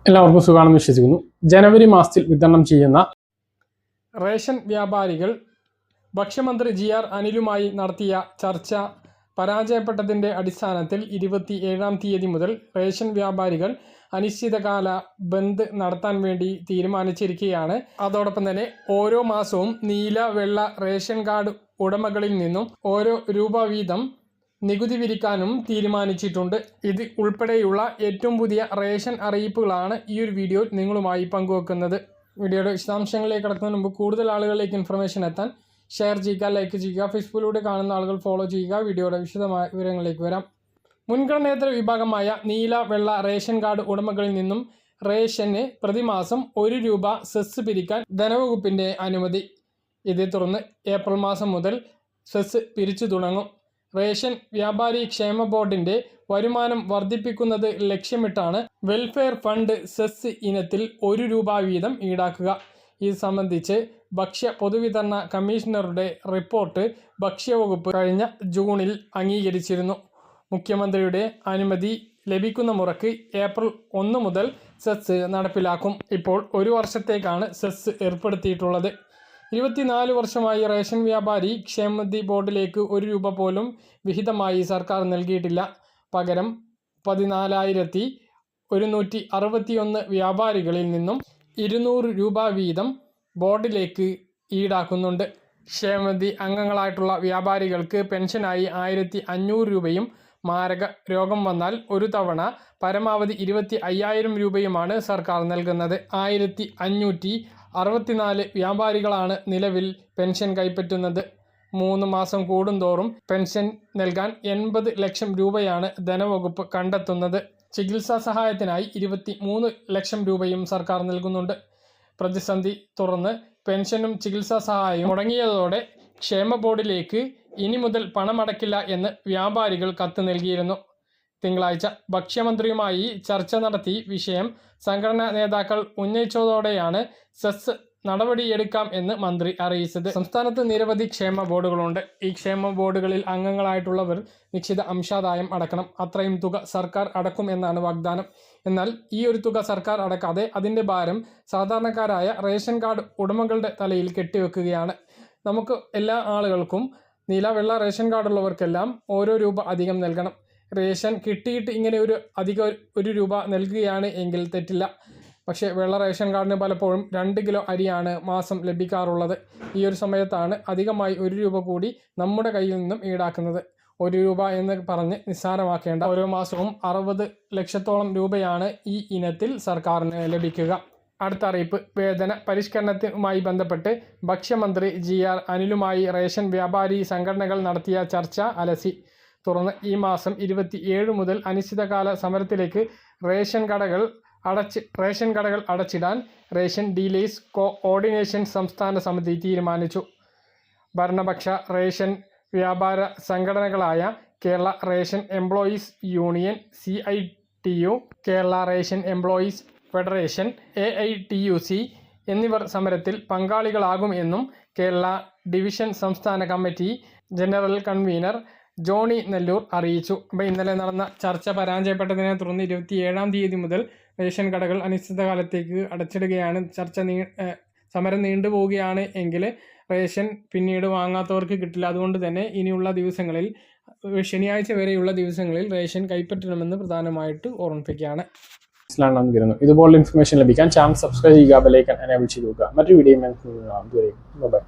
എല്ലാവർക്കും സുഖമാണെന്ന് വിശ്വസിക്കുന്നു. ജനുവരി മാസത്തിൽ വിതരണം ചെയ്യുന്ന റേഷൻ വ്യാപാരികൾ ഭക്ഷ്യമന്ത്രി ജി.ആർ. അനിലുമായി നടത്തിയ ചർച്ച പരാജയപ്പെട്ടതിൻ്റെ അടിസ്ഥാനത്തിൽ 27-ാം തീയതി മുതൽ റേഷൻ വ്യാപാരികൾ അനിശ്ചിതകാല ബന്ദ് നടത്താൻ വേണ്ടി തീരുമാനിച്ചിരിക്കുകയാണ്. അതോടൊപ്പം തന്നെ ഓരോ മാസവും നീല വെള്ള റേഷൻ കാർഡ് ഉടമകളിൽ നിന്നും ഓരോ രൂപ വീതം നികുതി പിരിക്കാനും തീരുമാനിച്ചിട്ടുണ്ട്. ഇത് ഉൾപ്പെടെയുള്ള ഏറ്റവും പുതിയ റേഷൻ അറിയിപ്പുകളാണ് ഈ ഒരു വീഡിയോയിൽ നിങ്ങളുമായി പങ്കുവെക്കുന്നത്. വീഡിയോയുടെ വിശദാംശങ്ങളിലേക്ക് കടക്കുന്നതിന് മുമ്പ് കൂടുതൽ ആളുകളിലേക്ക് ഇൻഫർമേഷൻ എത്താൻ ഷെയർ ചെയ്യുക, ലൈക്ക് ചെയ്യുക, ഫേസ്ബുക്കിലൂടെ കാണുന്ന ആളുകൾ ഫോളോ ചെയ്യുക. വീഡിയോയുടെ വിശദമായ വിവരങ്ങളിലേക്ക് വരാം. മുൻഗണനേതര വിഭാഗമായ നീല വെള്ള റേഷൻ കാർഡ് ഉടമകളിൽ നിന്നും റേഷന് പ്രതിമാസം 1 രൂപ സെസ് പിരിക്കാൻ ധനവകുപ്പിൻ്റെ അനുമതി. ഇതേ തുടർന്ന് ഏപ്രിൽ മാസം മുതൽ സെസ് പിരിച്ചു തുടങ്ങും. റേഷൻ വ്യാപാരി ക്ഷേമ ബോർഡിന്റെ വരുമാനം വർദ്ധിപ്പിക്കുന്നത് ലക്ഷ്യമിട്ടാണ് വെൽഫെയർ ഫണ്ട് സെസ് ഇനത്തിൽ 1 രൂപ വീതം ഈടാക്കുക. ഇത് സംബന്ധിച്ച് ഭക്ഷ്യ പൊതുവിതരണ കമ്മീഷണറുടെ റിപ്പോർട്ട് ഭക്ഷ്യവകുപ്പ് കഴിഞ്ഞ ജൂണിൽ അംഗീകരിച്ചിരുന്നു. മുഖ്യമന്ത്രിയുടെ അനുമതി ലഭിക്കുന്ന മുറയ്ക്ക് ഏപ്രിൽ 1 മുതൽ സെസ് നടപ്പിലാക്കും. ഇപ്പോൾ 1 വർഷത്തേക്കാണ് സെസ് ഏർപ്പെടുത്തിയിട്ടുള്ളത്. 24 വർഷമായി റേഷൻ വ്യാപാരി ക്ഷേമനിധി ബോർഡിലേക്ക് 1 രൂപ പോലും വിഹിതമായി സർക്കാർ നൽകിയിട്ടില്ല. പകരം 14,161 വ്യാപാരികളിൽ നിന്നും 200 രൂപ വീതം ബോർഡിലേക്ക് ഈടാക്കുന്നുണ്ട്. ക്ഷേമനിധി അംഗങ്ങളായിട്ടുള്ള വ്യാപാരികൾക്ക് പെൻഷനായി 1,500 രൂപയും മാരക രോഗം വന്നാൽ ഒരു തവണ പരമാവധി 25,000 രൂപയുമാണ് സർക്കാർ നൽകുന്നത്. 1,564 വ്യാപാരികളാണ് നിലവിൽ പെൻഷൻ കൈപ്പറ്റുന്നത്. 3 മാസം കൂടുന്തോറും പെൻഷൻ നൽകാൻ 80 ലക്ഷം രൂപയാണ് ധനവകുപ്പ് കണ്ടെത്തുന്നത്. ചികിത്സാ സഹായത്തിനായി 23 ലക്ഷം രൂപയും സർക്കാർ നൽകുന്നുണ്ട്. പ്രതിസന്ധി തുടർന്ന് പെൻഷനും ചികിത്സാ സഹായവും മുടങ്ങിയതോടെ ക്ഷേമ ബോർഡിലേക്ക് ഇനി മുതൽ പണമടക്കില്ല എന്ന് വ്യാപാരികൾ കത്ത് നൽകിയിരുന്നു. തിങ്കളാഴ്ച ഭക്ഷ്യമന്ത്രിയുമായി ചർച്ച നടത്തി വിഷയം സംഘടനാ നേതാക്കൾ ഉന്നയിച്ചതോടെയാണ് സെസ് നടപടിയെടുക്കാം എന്ന് മന്ത്രി അറിയിച്ചത്. സംസ്ഥാനത്ത് നിരവധി ക്ഷേമ ബോർഡുകളുണ്ട്. ഈ ക്ഷേമ ബോർഡുകളിൽ അംഗങ്ങളായിട്ടുള്ളവർ നിശ്ചിത അംശാദായം അടക്കണം. അത്രയും തുക സർക്കാർ അടക്കും എന്നാണ് വാഗ്ദാനം. എന്നാൽ ഈ ഒരു തുക സർക്കാർ അടക്കാതെ അതിൻ്റെ ഭാരം സാധാരണക്കാരായ റേഷൻ കാർഡ് ഉടമകളുടെ തലയിൽ കെട്ടിവെക്കുകയാണ്. നമുക്ക് എല്ലാ ആളുകൾക്കും നീല വെള്ള റേഷൻ കാർഡുള്ളവർക്കെല്ലാം ഓരോ രൂപ അധികം നൽകണം. റേഷൻ കിട്ടിയിട്ട് ഇങ്ങനെ അധികം 1 രൂപ നൽകുകയാണ് എങ്കിൽ തെറ്റില്ല. പക്ഷേ വെള്ള റേഷൻ കാർഡിന് പലപ്പോഴും 2 കിലോ അരിയാണ് മാസം ലഭിക്കാറുള്ളത്. ഈ ഒരു സമയത്താണ് അധികമായി 1 രൂപ കൂടി നമ്മുടെ കയ്യിൽ നിന്നും ഈടാക്കുന്നത്. 1 രൂപ എന്ന് പറഞ്ഞ് നിസ്സാരമാക്കേണ്ട. ഓരോ മാസവും 60 ലക്ഷത്തോളം രൂപയാണ് ഈ ഇനത്തിൽ സർക്കാരിന് ലഭിക്കുക. അടുത്ത അറിയിപ്പ്. വേതന പരിഷ്കരണവുമായി ബന്ധപ്പെട്ട് ഭക്ഷ്യമന്ത്രി ജി.ആർ. അനിലുമായി റേഷൻ വ്യാപാരി സംഘടനകൾ നടത്തിയ ചർച്ച അലസി. തുടർന്ന് ഈ മാസം 27 മുതൽ അനിശ്ചിതകാല സമരത്തിലേക്ക് റേഷൻ കടകൾ അടച്ചിടാൻ റേഷൻ ഡീലേഴ്സ് കോഓർഡിനേഷൻ സംസ്ഥാന സമിതി തീരുമാനിച്ചു. ഭരണപക്ഷ റേഷൻ വ്യാപാര സംഘടനകളായ Kerala ration employees union CITU, Kerala ration employees federation AITUC എന്നിവർ സമരത്തിൽ പങ്കാളികളാകും എന്നും കേരള ഡിവിഷൻ സംസ്ഥാന committee general convener Johnny Nellore അറിയിച്ചു. അപ്പോൾ ഇന്നലെ നടന്ന ചർച്ച പരാജയപ്പെട്ടതിനെ തുടർന്ന് 27-ാം തീയതി മുതൽ റേഷൻ കടകൾ അനിശ്ചിതകാലത്തേക്ക് അടച്ചിടുകയാണ്. സമരം നീണ്ടുപോവുകയാണ് എങ്കിൽ റേഷൻ പിന്നീട് വാങ്ങാത്തവർക്ക് കിട്ടില്ല. അതുകൊണ്ട് തന്നെ ഇനിയുള്ള ദിവസങ്ങളിൽ ശനിയാഴ്ച വരെയുള്ള ദിവസങ്ങളിൽ റേഷൻ കൈപ്പറ്റണമെന്ന് പ്രധാനമായിട്ട് ഓർമ്മിപ്പിക്കുകയാണ്. മനസ്സിലാണെന്ന് ഇതുപോലുള്ള ഇൻഫർമേഷൻ ലഭിക്കാൻ ചാനൽ സബ്സ്ക്രൈബ് ചെയ്യുക, ബെൽ ഐക്കൺ എനേബിൾ ചെയ്ത് വെക്കുക. മറ്റൊരു വീഡിയോ ബൈ.